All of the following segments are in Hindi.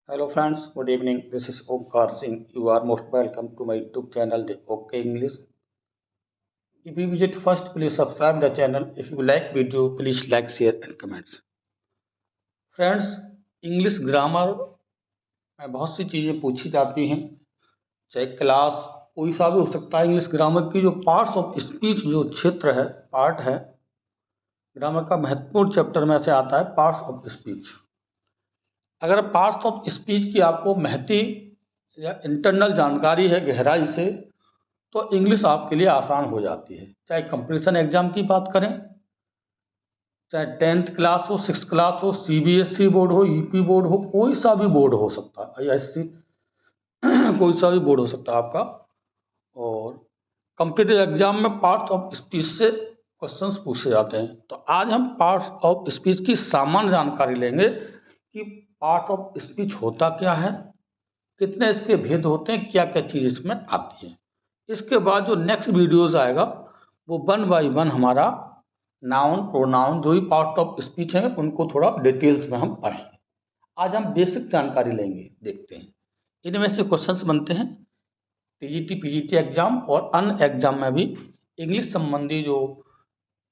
Hello friends, good evening. This is Omkar Singh. You are most welcome to my YouTube channel, The OK English. If you visit first, please subscribe the channel. If you like video, please like, share and comments. Friends, English grammar में बहुत सी चीज़ें पूछी जाती हैं, चाहे क्लास कोई सा भी हो सकता है। इंग्लिश ग्रामर की जो पार्ट्स ऑफ स्पीच जो क्षेत्र है, पार्ट है, ग्रामर का महत्वपूर्ण चैप्टर में से आता है पार्ट्स ऑफ स्पीच। अगर पार्ट्स ऑफ स्पीच की आपको महती या इंटरनल जानकारी है गहराई से, तो इंग्लिश आपके लिए आसान हो जाती है। चाहे कंपटीशन एग्जाम की बात करें, चाहे 10th क्लास हो, 6th क्लास हो, CBSE बोर्ड हो, यूपी बोर्ड हो, कोई सा भी बोर्ड हो सकता है, IISc कोई सा भी बोर्ड हो सकता है आपका। और कंपटीटिव एग्जाम में पार्ट्स ऑफ स्पीच से क्वेश्चंस पूछे जाते हैं। तो आज हम पार्ट्स ऑफ स्पीच की सामान्य जानकारी लेंगे कि पार्ट ऑफ स्पीच होता क्या है, कितने इसके भेद होते हैं, क्या क्या चीज़ इसमें आती है। इसके बाद जो नेक्स्ट वीडियोस आएगा वो 1 बाय 1 हमारा नाउन प्रोनाउन जो भी पार्ट ऑफ स्पीच है उनको थोड़ा डिटेल्स में हम पढ़ेंगे। आज हम बेसिक जानकारी लेंगे, देखते हैं इनमें से क्वेश्चंस बनते हैं TGT PGT एग्जाम और अन्य एग्जाम में भी इंग्लिश संबंधी जो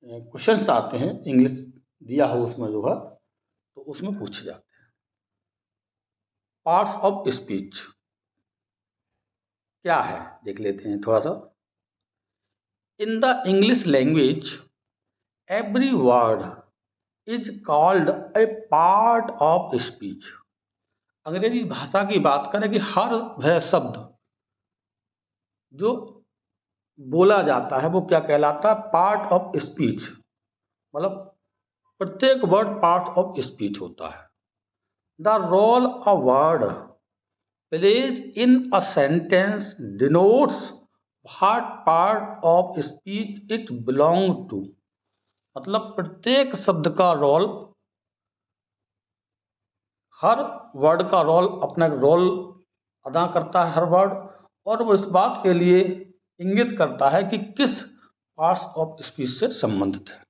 क्वेश्चंस आते हैं, इंग्लिश दिया हो उसमें जो है तो उसमें पूछे जाते हैं। पार्ट्स ऑफ स्पीच क्या है देख लेते हैं थोड़ा सा। In the English language every word is called a part of speech. अंग्रेजी भाषा की बात करें कि हर वह शब्द जो बोला जाता है वो क्या कहलाता है, पार्ट ऑफ स्पीच। मतलब प्रत्येक वर्ड पार्ट ऑफ स्पीच होता है। The role a word plays in a sentence denotes what part of speech it belong to. मतलब प्रत्येक शब्द का रोल, हर वर्ड का रोल अपना रोल अदा करता है हर वर्ड, और वो इस बात के लिए इंगित करता है कि किस पार्ट्स ऑफ स्पीच से संबंधित है।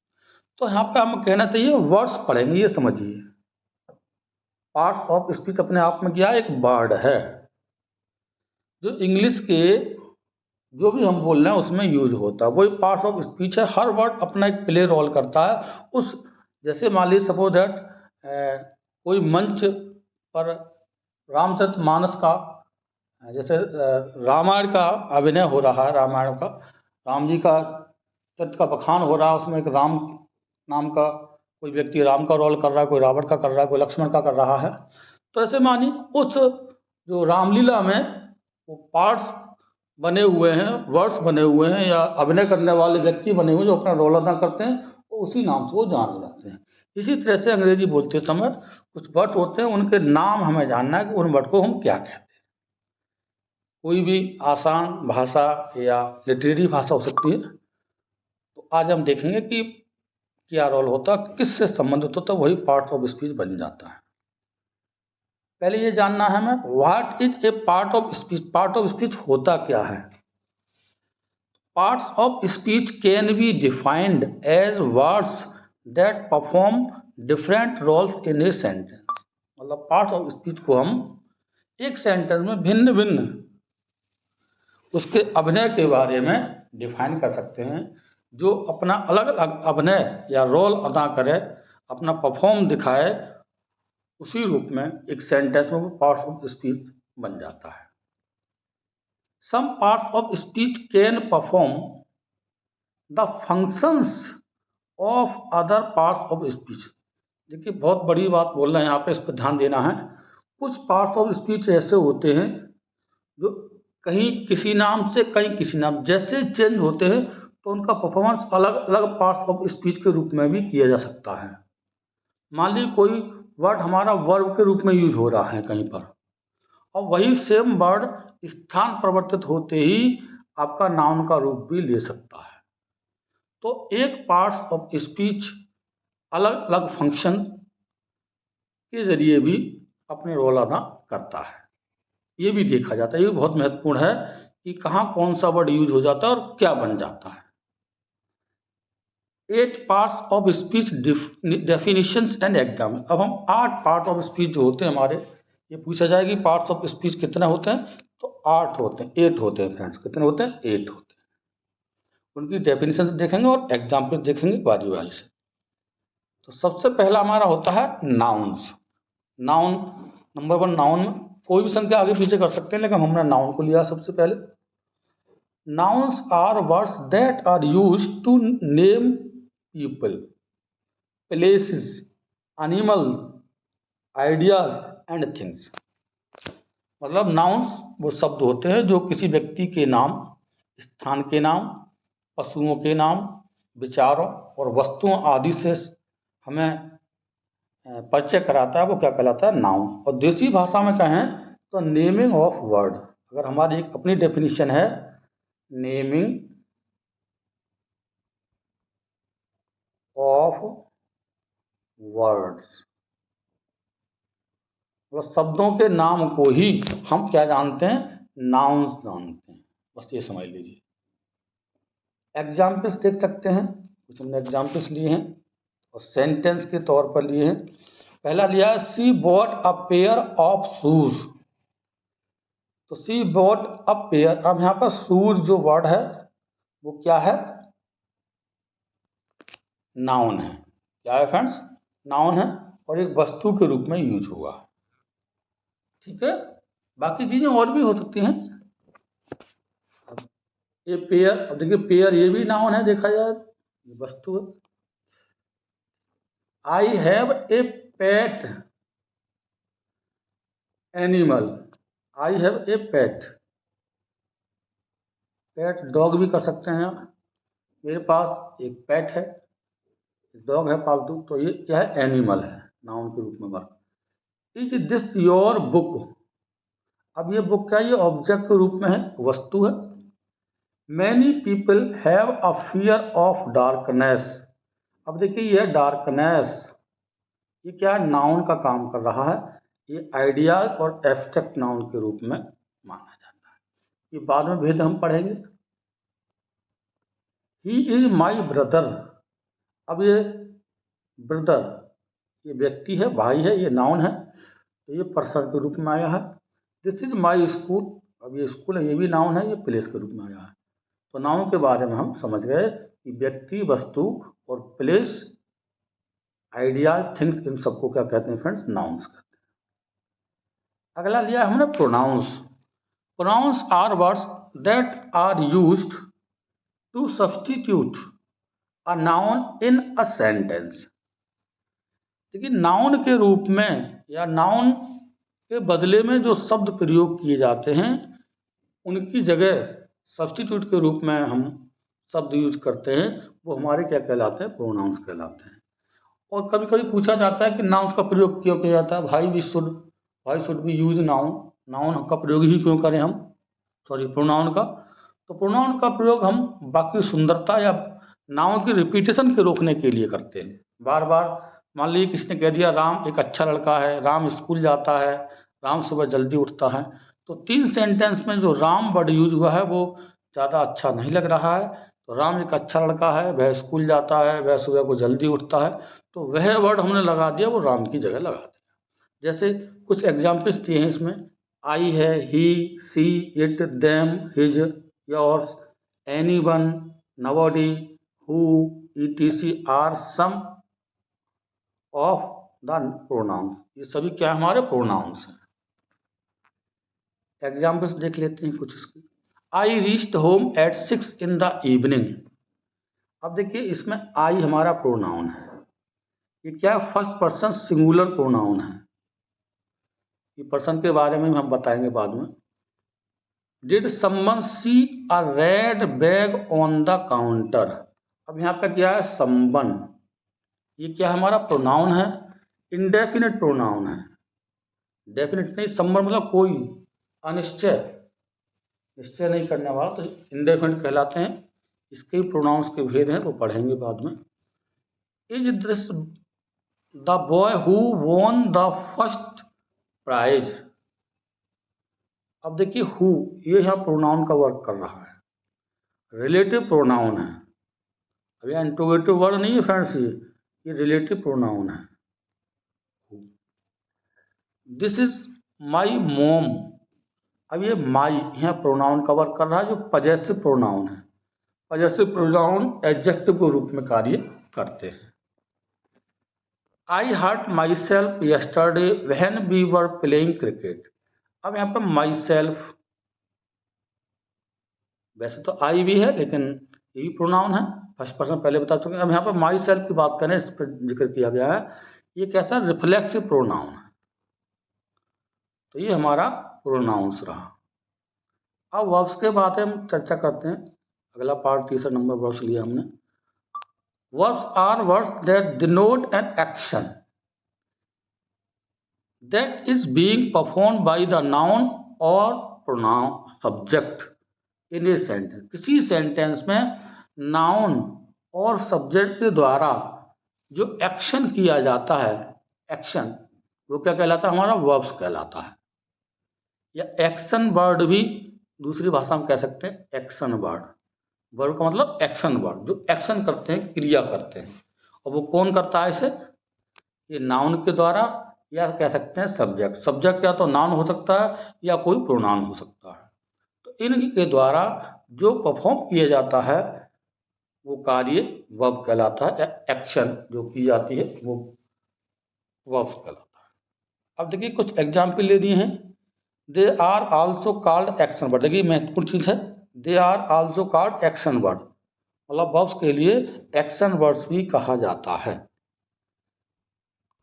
तो यहाँ पे हम कहना चाहिए वर्ड्स पढ़ेंगे, ये समझिए पार्ट्स ऑफ स्पीच अपने आप में क्या एक वर्ड है जो इंग्लिश के जो भी हम बोल रहे हैं उसमें यूज होता है, वही पार्ट्स ऑफ स्पीच है। हर वर्ड अपना एक प्ले रोल करता है उस, जैसे मान लीजिए सपोज दैट कोई मंच पर रामचरितमानस का, जैसे रामायण का अभिनय हो रहा है, रामायण का राम जी का चरित्र का बखान हो रहा है, उसमें एक राम नाम का कोई व्यक्ति राम का रोल कर रहा है, कोई रावण का कर रहा है, कोई लक्ष्मण का कर रहा है। तो ऐसे मानिए उस जो रामलीला में वो पार्ट्स बने हुए हैं, वर्ड्स बने हुए हैं, या अभिनय करने वाले व्यक्ति बने हुए जो अपना रोल अदा करते हैं, तो उसी नाम से वो जाने जाते हैं। इसी तरह से अंग्रेजी बोलते समय कुछ वर्ड्स होते हैं, उनके नाम हमें जानना है कि उन वर्ड को हम क्या कहते हैं। कोई भी आसान भाषा या लिटरेरी भाषा हो सकती है। तो आज हम देखेंगे कि क्या रोल होता है, किससे संबंधित होता है, वही पार्ट ऑफ स्पीच बन जाता है। पहले ये जानना है हमें what is a part of speech. Part of speech होता क्या है। Parts of speech can be defined as words that perform different roles in a sentence. मतलब पार्ट्स ऑफ स्पीच को हम एक सेंटेंस में भिन्न भिन्न उसके अभिनय के बारे में डिफाइन कर सकते हैं, जो अपना अलग अलग अभिनय या रोल अदा करे, अपना परफॉर्म दिखाए, उसी रूप में एक सेंटेंस में पार्ट्स ऑफ स्पीच बन जाता है। Some parts of speech can perform the functions of other parts of speech. देखिए बहुत बड़ी बात बोल रहे हैं यहाँ पे, इस पर ध्यान देना है। कुछ पार्ट्स ऑफ स्पीच ऐसे होते हैं जो कहीं किसी नाम से कहीं किसी नाम जैसे चेंज होते हैं, तो उनका परफॉर्मेंस अलग अलग पार्ट्स ऑफ स्पीच के रूप में भी किया जा सकता है। मान लीजिए कोई वर्ड हमारा वर्ब के रूप में यूज हो रहा है कहीं पर, और वही सेम वर्ड स्थान परिवर्तित होते ही आपका नाउन का रूप भी ले सकता है। तो एक पार्ट्स ऑफ स्पीच अलग अलग फंक्शन के जरिए भी अपने रोल अदा करता है, ये भी देखा जाता है। ये बहुत महत्वपूर्ण है कि कहाँ कौन सा वर्ड यूज हो जाता है और क्या बन जाता है। 8 parts of speech definitions and exam. अब हम 8 पार्ट ऑफ स्पीच जो होते हैं हमारे, ये पूछा जाए कि पार्ट्स ऑफ स्पीच कितने होते हैं, तो 8 होते हैं, 8 होते हैं फ्रेंड्स। कितने होते हैं? 8 होते हैं। उनकी डेफिनेशन देखेंगे और एग्जाम्पल देखेंगे बारी बारी से। तो सबसे पहला हमारा होता है नाउन्स। नाउन, नंबर 1 नाउन में कोई भी संख्या आगे पीछे कर सकते हैं, लेकिन हमने नाउन को लिया सबसे पहले। Nouns are words that are used to name people, places, animal, ideas and things. मतलब नाउन्स वो शब्द होते हैं जो किसी व्यक्ति के नाम, स्थान के नाम, पशुओं के नाम, विचारों और वस्तुओं आदि से हमें परिचय कराता है, वो क्या कहलाता है? नाउन। और देसी भाषा में कहें तो नेमिंग ऑफ वर्ड। अगर हमारी एक अपनी डेफिनेशन है, नेमिंग ऑफ वर्ड्स, वो शब्दों के नाम को ही हम क्या जानते हैं? नाउन्स जानते हैं। बस ये समझ लीजिए। एग्जाम्पल्स देख सकते हैं, कुछ हमने एग्जाम्पल्स लिए हैं और सेंटेंस के तौर पर लिए हैं। पहला लिया है she bought a pair of shoes. तो सी बॉट अ पेयर, अब यहाँ पर शूज जो वर्ड है वो क्या है? नाउन है। क्या है फ्रेंड्स? नाउन है और एक वस्तु के रूप में यूज हुआ। ठीक है, बाकी चीजें और भी हो सकती हैं। ये पेयर, अब देखिए पेयर ये भी नाउन है, देखा जाए ये वस्तु है। I have a pet animal. I have a pet, pet dog भी कर सकते हैं आप। मेरे पास एक पेट है, डॉग है पालतू, तो ये क्या है? एनिमल है, नाउन के रूप में work. Is this your book. अब ये बुक क्या है? ये ऑब्जेक्ट के रूप में है, वस्तु है। Many people have a fear of darkness. अब देखिए ये डार्कनेस, ये क्या है? नाउन का काम कर रहा है। ये आइडियाज और एब्स्ट्रैक्ट नाउन के रूप में माना जाता है। ये बाद में भेद हम पढ़ेंगे। He is my brother. अब ये ब्रदर, ये व्यक्ति है, भाई है, ये नाउन है, तो ये पर्सन के रूप में आया है। This is my school. अब ये स्कूल है, ये भी नाउन है, ये प्लेस के रूप में आया है। तो नाउन के बारे में हम समझ गए कि व्यक्ति, वस्तु और प्लेस, आइडियाज, थिंग्स, इन सबको क्या कहते हैं फ्रेंड्स? नाउन्स कहते हैं। अगला लिया हमने pronouns. Pronouns are words that are used to substitute a noun in a sentence. देखिए नाउन के रूप में या नाउन के बदले में जो शब्द प्रयोग किए जाते हैं, उनकी जगह सब्स्टिट्यूट के रूप में हम शब्द यूज करते हैं, वो हमारे क्या कहलाते हैं? प्रोनाउंस कहलाते हैं। और कभी कभी पूछा जाता है कि नाउन्स का प्रयोग क्यों किया जाता है? भाई should be use noun. Noun का प्रयोग ही क्यों करें हम? सॉरी, प्रोनाउन का। तो प्रोनाउन का प्रयोग हम बाकी सुंदरता या नाउन की रिपीटेशन के रोकने के लिए करते हैं। बार बार मान लीजिए किसी ने कह दिया राम एक अच्छा लड़का है, राम स्कूल जाता है, राम सुबह जल्दी उठता है, तो 3 सेंटेंस में जो राम वर्ड यूज हुआ है वो ज़्यादा अच्छा नहीं लग रहा है। तो राम एक अच्छा लड़का है, वह स्कूल जाता है, वह सुबह को जल्दी उठता है, तो वह वर्ड हमने लगा दिया, वो राम की जगह लगा दिया। जैसे कुछ एग्जाम्पल्स दिए हैं इसमें, आई है, he, she, it, them, his, yours, anyone, nobody, who, etc are some of the pronouns. ये सभी क्या हमारे प्रोनाउंस हैं। एग्जाम्पल्स देख लेते हैं कुछ इसके। I reached home at 6 in the evening. अब देखिए इसमें आई हमारा प्रोनाउन है, ये क्या है? फर्स्ट पर्सन सिंगुलर प्रोनाउन है। ये पर्सन के बारे में हम बताएंगे बाद में। Did someone see a red bag on the counter. अब यहाँ पे क्या है? समवन, ये क्या हमारा प्रोनाउन है? इंडेफिनिट प्रोनाउन है। डेफिनेट नहीं, समवन मतलब कोई, अनिश्चय, निश्चय नहीं करने वाला, तो इंडेफिनिट कहलाते हैं। इसके प्रोनाउंस के भेद हैं, वो पढ़ेंगे बाद में। Is this the boy who won the first prize. अब देखिए हु, ये यहाँ प्रोनाउन का वर्क कर रहा है, रिलेटिव प्रोनाउन है। अब यह इंट्रोगेटिव वर्ड नहीं है फ्रेंड्स, ये रिलेटिव प्रोनाउन है। दिस इज माई मोम। अब ये माई यहाँ प्रोनाउन कवर कर रहा है जो पजेसिव प्रोनाउन है। पजेसिव प्रोनाउन एडजेक्टिव के रूप में कार्य करते हैं। I hurt myself yesterday when we were playing cricket. अब यहाँ पर माई सेल्फ, वैसे तो आई भी है लेकिन ये भी प्रोनाउन है, फर्स्ट पर्सन पहले बता चुके हैं। अब यहाँ पर माई सेल्फ की बात करें, इस पर जिक्र किया गया है, ये कैसा रिफ्लेक्सिव प्रोनाउन है, तो ये हमारा प्रोनाउंस रहा। अब वर्ब्स के बारे में हम चर्चा करते हैं। अगला पार्ट, तीसरा नंबर वर्ब्स लिया हमने। Verbs are words that denote an action that is being performed by the noun or pronoun subject in a sentence. किसी सेंटेंस में नाउन और सब्जेक्ट के द्वारा जो एक्शन किया जाता है, एक्शन, वो क्या कहलाता है? हमारा वर्ब्स कहलाता है। या एक्शन वर्ड भी दूसरी भाषा में कह सकते हैं, एक्शन वर्ड। वर्ब का मतलब एक्शन वर्ड, जो एक्शन करते हैं, क्रिया करते हैं। और वो कौन करता है इसे? ये नाउन के द्वारा, या कह सकते हैं सब्जेक्ट। सब्जेक्ट या तो नाउन हो सकता है या कोई प्रोनाउन हो सकता है। तो इनके द्वारा जो परफॉर्म किया जाता है वो कार्य वर्ब कहलाता है, या एक्शन जो की जाती है वो वर्ब कहलाता है। अब देखिए कुछ एग्जाम्पल ले दिए हैं। They are also called action word. देखिए महत्वपूर्ण चीज है, they are also called action word, मतलब वर्ब्स के लिए एक्शन वर्ड्स भी कहा जाता है।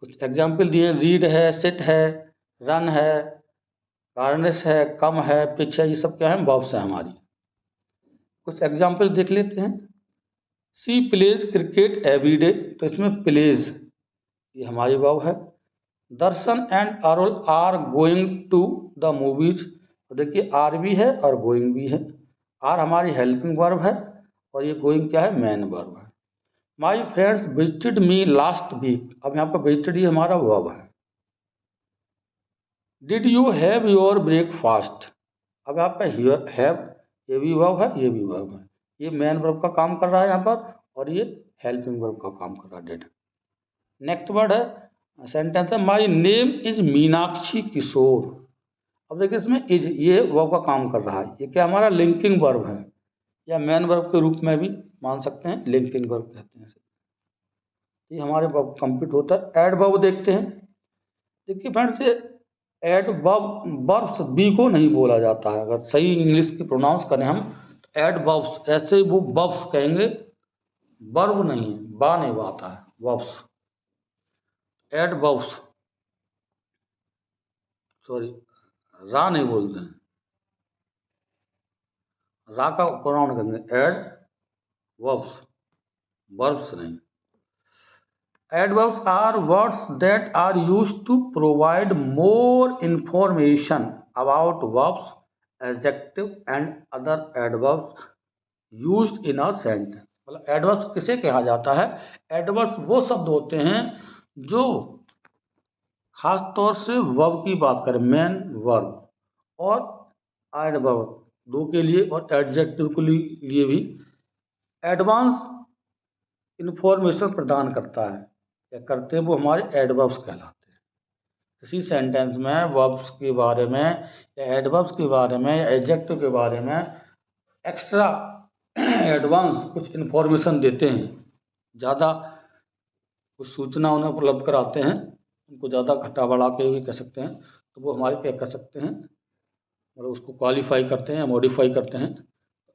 कुछ एग्जाम्पल दिए, रीड है, सिट है, रन है, गार्निश है, कम है, पिच है, ये सब क्या है? वर्ब्स है हमारी। कुछ एग्जाम्पल देख लेते हैं। She plays cricket every day, तो इसमें प्लेज ये हमारी वर्ब है। Darshan and Arul are going to the movies, तो देखिए आर भी है और गोइंग भी है। आर हमारी हेल्पिंग वर्ब है और ये गोइंग क्या है? मेन वर्ब है। My friends visited me last week, अब यहाँ पर विजिटेड ये हमारा वर्ब है। Did you have your breakfast, अब यहाँ पे हैव ये भी वर्ब है, ये भी वर्ब है। ये मेन वर्ब का काम कर रहा है यहाँ पर, और ये हेल्पिंग वर्ब का काम कर रहा है, डिड। नेक्स्ट वर्ड है, सेंटेंस है, माई नेम इज मीनाक्षी किशोर। अब देखिए इसमें इज ये वर्ब का काम कर रहा है। ये क्या हमारा? लिंकिंग वर्ब है, या मेन वर्ब के रूप में भी मान सकते हैं, लिंकिंग वर्ब कहते हैं इसे। ये हमारे वर्ब कंप्लीट होता है। एड वर्ब देखते हैं। देखिए फ्रेंड्स, ये एड वर्ब्स बी को नहीं बोला जाता है। अगर सही इंग्लिश की प्रोनाउंस करें हम, एड वर्ब्स, ऐसे वो वर्ब्स कहेंगे, वर्ब नहीं है, बा नहीं वो आता है, वर्ब्स। एड वर्ब्स, सॉरी, रा नहीं बोलते हैं, रा का प्रोनाउन करेंगे एड वर्ब्स, वर्ब्स नहीं। Adverbs are words that are used to provide more information about verbs, adjective and other adverbs used in a sentence. मतलब एडवर्ब्स किसे कहा जाता है? एडवर्ब्स वो शब्द होते हैं जो खास तौर से वर्ब की बात करें, मेन वर्ब और एडवर्ब दो के लिए, और एडजेक्टिव के लिए भी एडवांस इंफॉर्मेशन प्रदान करता है या करते हैं, वो हमारे एडवर्ब्स कहलाते हैं। किसी सेंटेंस में वर्ब्स के बारे में या एडवर्ब्स के बारे में या एडजेक्टिव के बारे में एक्स्ट्रा एडवांस कुछ इन्फॉर्मेशन देते हैं, ज़्यादा कुछ सूचना उन्हें उपलब्ध कराते हैं, उनको ज़्यादा घटा बढ़ा के भी कह सकते हैं, तो वो हमारे क्या कह सकते हैं, मतलब उसको क्वालिफाई करते हैं या मॉडिफाई करते हैं,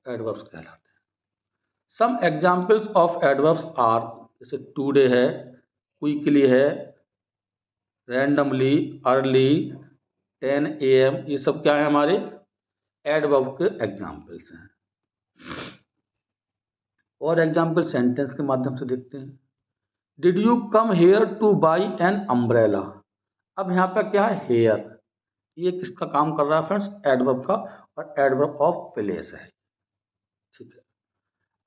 एडवर्ब्स कहलाते हैं। Some examples of adverbs are, जैसे टुडे है, क्विकली है, रैंडमली, अर्ली, 10 AM, ये सब क्या है? हमारे एडवर्ब के एग्जाम्पल्स हैं। और एग्जाम्पल सेंटेंस के माध्यम से देखते हैं। Did you come here two by an umbrella, अब यहाँ पे क्या है? हेयर, ये किसका काम कर रहा है फ्रेंड्स? एडवर्ब का, और एडवर्ब ऑफ प्लेस है, ठीक है।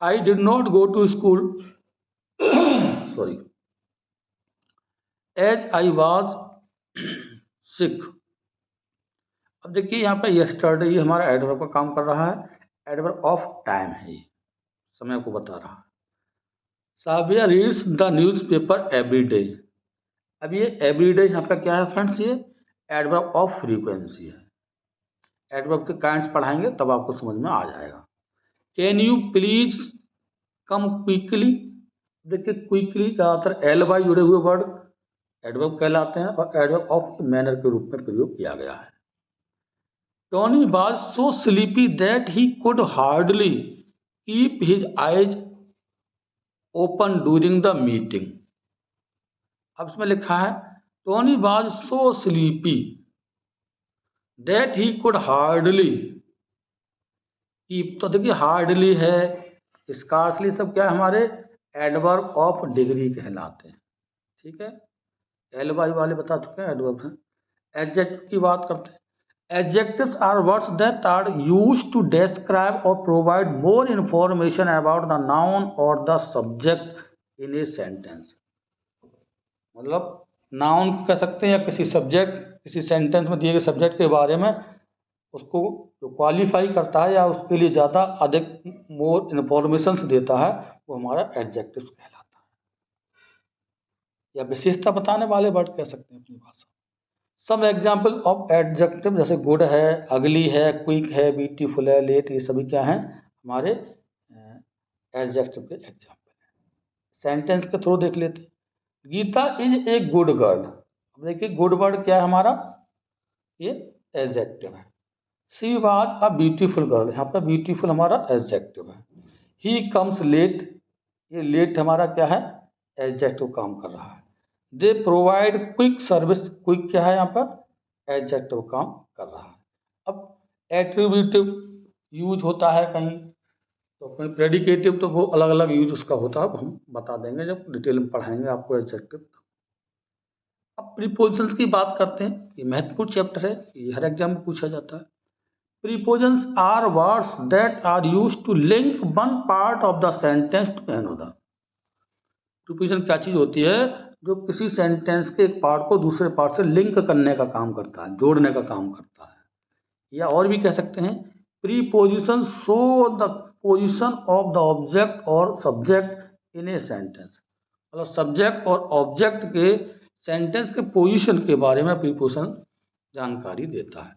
I did not go to school sorry as I was sick. अब देखिए यहाँ पे यस्टरडे ये हमारा एडवर्ब का काम कर रहा है, एडवर्ब ऑफ टाइम है, ये समय को बता रहा है। Sabiya reads the newspaper every day, अब ये एवरी डे यहाँ पे क्या है फ्रेंड्स? ये एडवर्ब ऑफ फ्रीक्वेंसी है। एडवर्ब के काइंड्स पढ़ाएंगे तब आपको समझ में आ जाएगा। Can you please come quickly, देखिए क्विकली ज़्यादातर एल वाई जुड़े हुए वर्ड एडवर्ब कहलाते हैं और एडवर्ब ऑफ मैनर के रूप में प्रयोग किया गया है। Tony was so sleepy that he could hardly keep his eyes open during the meeting. अब इसमें लिखा है Tony was so sleepy that he could hardly keep, तो देखिए हार्डली है, स्कार्सली, सब क्या है हमारे एडवर्ब ऑफ डिग्री कहलाते हैं। ठीक है, एल वाई वाले बता चुके हैं एडवर्ब हैं। एडजेक्टिव की बात करते हैं। Adjectives are words that are used to describe or provide more information about the noun or the subject in a sentence. मतलब नाउन कह सकते हैं या किसी सब्जेक्ट, किसी सेंटेंस में दिए गए सब्जेक्ट के बारे में उसको जो क्वालिफाई करता है या उसके लिए ज़्यादा अधिक मोर इन्फॉर्मेशंस देता है वो हमारा एडजेक्टिव कहलाता है, या विशेषता बताने वाले वर्ड कह सकते हैं अपनी भाषा। सम एग्जाम्पल ऑफ एडजेक्टिव जैसे गुड है, अगली है, क्विक है, ब्यूटीफुल है, लेट, ये सभी क्या हैं हमारे एडजेक्टिव के एग्जाम्पल हैं। सेंटेंस के थ्रू देख लेते हैं। Geeta is a good girl. अब देखिए गुड वर्ड क्या है हमारा, ये एडजेक्टिव है। She was a beautiful girl, यहाँ पर ब्यूटीफुल हमारा एडजेक्टिव है। ही कम्स लेट, ये लेट हमारा क्या है एडजेक्टिव काम कर रहा है। They provide quick service, quick क्या है यहाँ पर एडजेक्टिव काम कर रहा है। अब एट्रीब्यूटिव यूज होता है कहीं, तो कहीं प्रेडिकेटिव, तो वो अलग अलग यूज उसका होता है, हम बता देंगे जब डिटेल में पढ़ाएंगे आपको एडजेक्टिव। अब प्रीपोजिशंस की बात करते हैं, ये महत्वपूर्ण चैप्टर है, ये हर एग्जाम में पूछा जाता है। Prepositions are words that are used to link one part of the sentence to another. Preposition क्या चीज होती है, जो किसी सेंटेंस के एक पार्ट को दूसरे पार्ट से लिंक करने का काम करता है, जोड़ने का काम करता है। या और भी कह सकते हैं preposition show the position of the object और सब्जेक्ट इन ए सेंटेंस, मतलब सब्जेक्ट और ऑब्जेक्ट के सेंटेंस के पोजीशन के बारे में प्रीपोजिशन जानकारी देता है।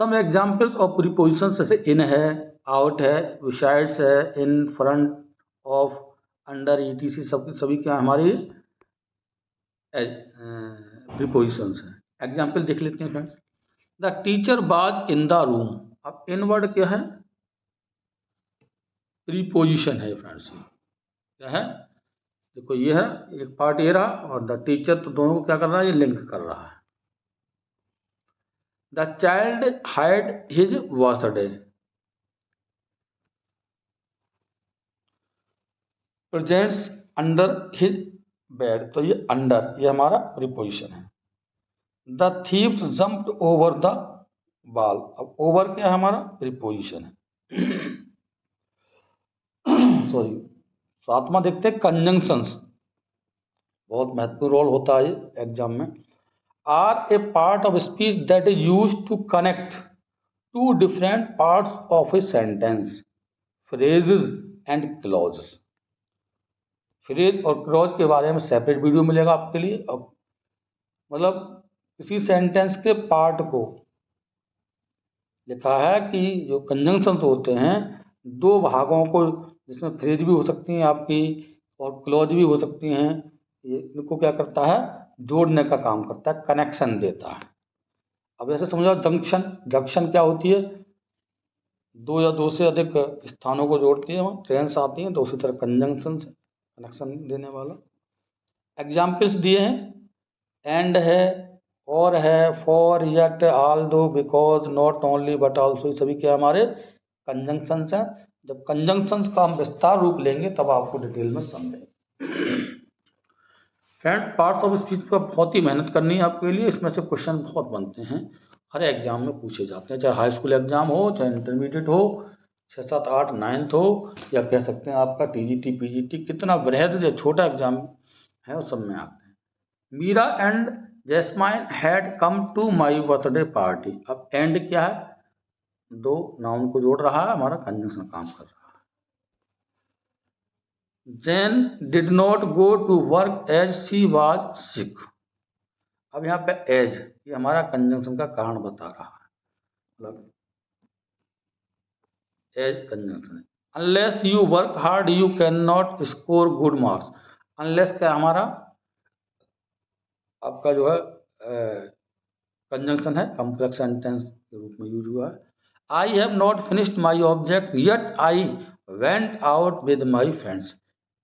सम एग्जाम्पल्स ऑफ प्रीपोजिशन जैसे इन है, आउट है, बिसाइड्स है, इन, फ्रंट ऑफ, अंडर, ईटीसी, सभी क्या हमारी प्रीपोजिशंस हैं। एग्जाम्पल देख लेते हैं friends. The teacher was in the room. अब इन वर्ड क्या है प्रीपोजिशन है फ्रेंड्स, क्या है देखो ये है एक पार्ट ये रहा और द टीचर, तो दोनों को क्या कर रहा है ये लिंक कर रहा है। The child had his birthday, presents under his bed, तो ये अंडर ये हमारा प्रीपोजिशन है। The thieves jumped over the ball, अब ओवर क्या है हमारा प्रीपोजिशन है। सॉरी, सातवां देखते हैं कंजंक्शंस, बहुत महत्वपूर्ण रोल होता है एग्जाम में। Are a part of speech that is use to connect to different parts of a sentence, phrases and clauses. Phrase और क्लॉज के बारे में सेपरेट वीडियो मिलेगा आपके लिए। अब मतलब किसी सेंटेंस के पार्ट को लिखा है कि जो कंजंक्शंस होते हैं दो भागों को, जिसमें फ्रेज भी हो सकती हैं आपकी और क्लॉज भी हो सकती हैं, ये इनको क्या करता है जोड़ने का काम करता है, कनेक्शन देता है। अब जैसे समझो जंक्शन, जंक्शन क्या होती है दो या दो से अधिक स्थानों को जोड़ती है, वहाँ ट्रेन्स आती हैं, तो उसी तरह कंजंक्शन से कनेक्शन देने वाला। एग्जाम्पल्स दिए हैं, एंड है, और है, फॉर, येट, ऑल दो, because, not only, but also, ये सभी क्या हमारे कंजंक्शंस हैं। जब कंजंक्शंस का हम विस्तार रूप लेंगे तब आपको डिटेल में समझेंगे। फ्रेंड पार्ट्स ऑफ स्पीच पर बहुत ही मेहनत करनी है आपके लिए, इसमें से क्वेश्चन बहुत बनते हैं, हर एग्जाम में पूछे जाते हैं, चाहे हाई स्कूल एग्जाम हो, चाहे इंटरमीडिएट हो, 6, 7, 8, 9th हो, या कह सकते हैं आपका टीजीटी, पीजीटी, कितना बृहद या छोटा एग्जाम है उस सब में आते हैं। Meera and Jasmine had come to my birthday party. अब एंड क्या है, दो नाउन को जोड़ रहा है, हमारा कंजंक्शन काम कर रहा है। Jane did not go to work as she was sick. अब यहाँ पे एज ये हमारा कंजंक्शन का कारण बता रहा है, मतलब एज कंजंक्शन है। Unless you work hard you can not score good marks. Unless क्या हमारा आपका जो है कंजंक्शन है, कॉम्प्लेक्स सेंटेंस के रूप में यूज हुआ है। I have not finished my object yet I went out with my friends.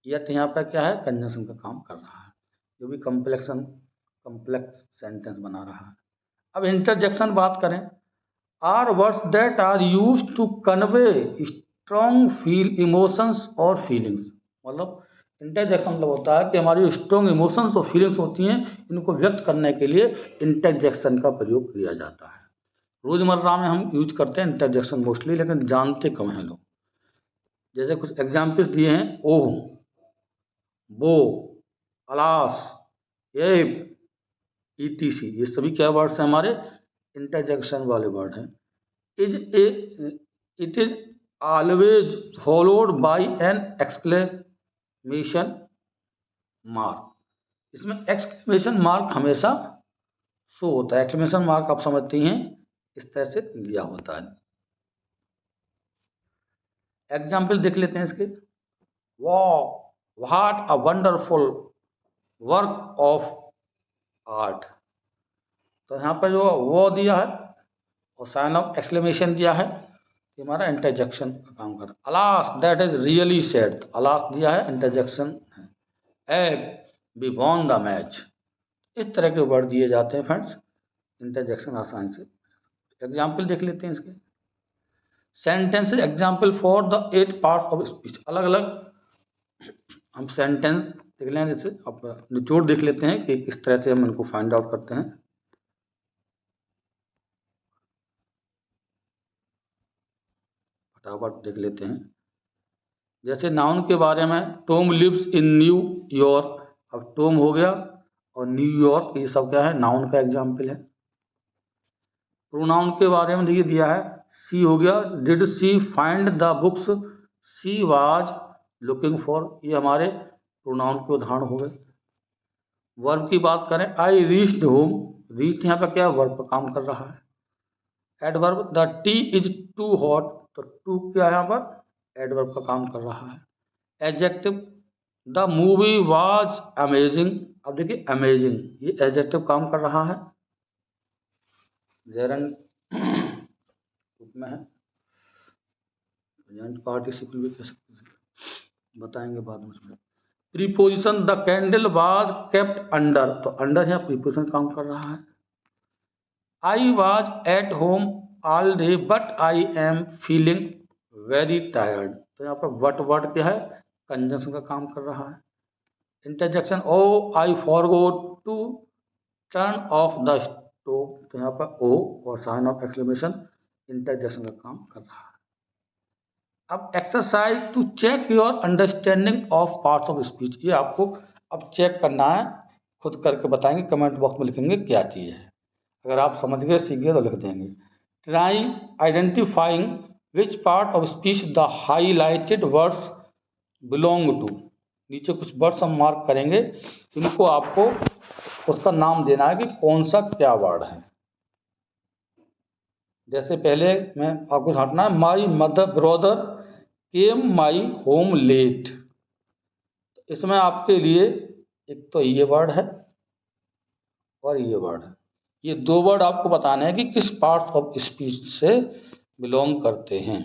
Yet यहाँ पर क्या है, कंजंक्शन का काम कर रहा है, जो भी कॉम्प्लेक्स सेंटेंस बना रहा है। अब इंटरजेक्शन बात करें, are words that are use to convey strong feel emotions और फीलिंग्स। मतलब इंटरजेक्शन मतलब होता है कि हमारी जो स्ट्रॉन्ग इमोशंस और फीलिंग्स होती हैं, इनको व्यक्त करने के लिए इंटरजेक्शन का प्रयोग किया जाता है। रोजमर्रा में हम यूज करते हैं इंटरजेक्शन मोस्टली, लेकिन जानते कम हैं लोग। जैसे कुछ एग्जाम्पल्स दिए हैं, ओह, वो, अलास, एब, ईटीसी, ये सभी क्या वर्ड्स हैं, हमारे इंटरजेक्शन वाले वर्ड हैं। It is always followed by an exclamation mark. इसमें एक्सक्लेमेशन मार्क हमेशा शो होता है। एक्सक्लेमेशन मार्क आप समझती हैं, इस तरह से दिया होता है। एग्जाम्पल देख लेते हैं इसके। वाह, what a wonderful work of art. तो यहाँ पर जो वो दिया है और साइन ऑफ एक्सक्लेमेशन दिया है, ये हमारा इंटरजेक्शन का काम कर रहा है। Alas, that is really sad, alas दिया है, इंटरजेक्शन है। We won the match. इस तरह के वर्ड दिए जाते हैं फ्रेंड्स, इंटरजेक्शन आसानी से। एग्जाम्पल देख लेते हैं इसके। Sentences example for the 8 parts of speech. अलग अलग हम सेंटेंस देख लें, जैसे अब निचोड़ देख लेते हैं कि किस तरह से हम इनको फाइंड आउट करते हैं। फटाफट देख लेते हैं। जैसे नाउन के बारे में, टॉम लिव्स इन न्यूयॉर्क। अब टॉम हो गया और न्यूयॉर्क, ये सब क्या है, नाउन का एग्जाम्पल है। प्रोनाउन के बारे में ये दिया है, सी हो गया, did she find the books she was looking for, ये हमारे प्रोनाउन के उदाहरण हो गए। वर्ब की बात करें, आई रीच्ड होम, रीच यहाँ पर क्या वर्ब पर काम कर रहा है। Adverb, the tea is too hot, तो टू क्या है यहाँ पर, एडवर्ब का काम कर रहा है। Adjective, the movie was amazing. अब देखिए अमेजिंग, ये एडजेक्टिव काम कर रहा है, जेरन रूप में है, प्रेजेंट पार्टिसिपल भी कह सकते हैं, बताएंगे बाद में उसमें। Preposition, the candle was kept under, तो अंडर यहाँ प्रीपोजिशन काम कर रहा है। I was at home all day but I am feeling very tired, तो यहाँ पर वट वर्ड क्या है, कंजंक्शन का काम कर रहा है। Interjection, oh I forgot to turn off the stove, तो यहाँ पर ओ और साइन ऑफ एक्सक्लेमेशन इंटरजेक्शन का काम कर रहा है। अब exercise to check your understanding of parts of speech, ये आपको अब चेक करना है, खुद करके बताएंगे, कमेंट बॉक्स में लिखेंगे क्या चीज़ है। अगर आप समझ गए, सीख गए तो लिख देंगे। Try identifying which part of speech the highlighted words belong to. नीचे कुछ वर्ड्स हम मार्क करेंगे, इनको आपको उसका नाम देना है कि कौन सा क्या वर्ड है। जैसे पहले मैं आपको हटना है, my mother brother came my home late, इसमें आपके लिए एक तो ये वर्ड है और ये वर्ड है, ये दो वर्ड आपको बताने हैं कि किस पार्ट ऑफ स्पीच से बिलोंग करते हैं।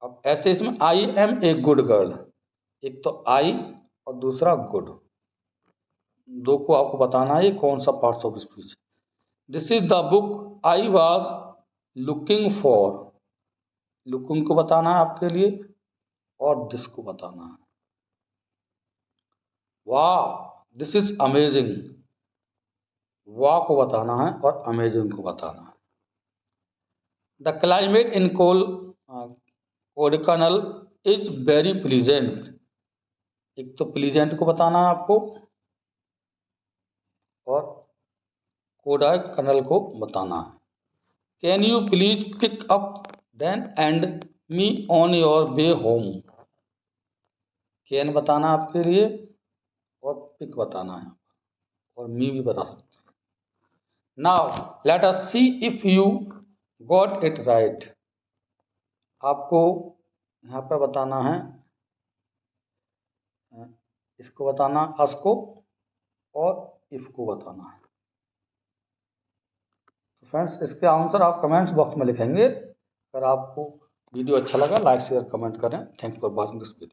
अब ऐसे इसमें I am a good girl, एक तो आई और दूसरा गुड, दो को आपको बताना है ये कौन सा parts of speech. This is the book I was looking for, looking को बताना है आपके लिए और दिस को बताना है। वाह दिस इज अमेजिंग, वाह को बताना है और अमेजिंग को बताना है। The climate in Kodaikanal is very pleasant, एक तो प्लीजेंट को बताना है आपको और कोडाकनल को बताना है। Can you please pick up then and me on your way home, can बताना आपके लिए और पिक बताना है। और मी भी बता सकते हैं। Now let us see if you got it right. आपको यहाँ पे बताना है, इसको बताना, अस को, और इफ को बताना है। तो फ्रेंड्स, इसके आंसर आप कमेंट्स बॉक्स में लिखेंगे। अगर आपको वीडियो अच्छा लगा, लाइक शेयर कमेंट करें। Thank you for watching this video.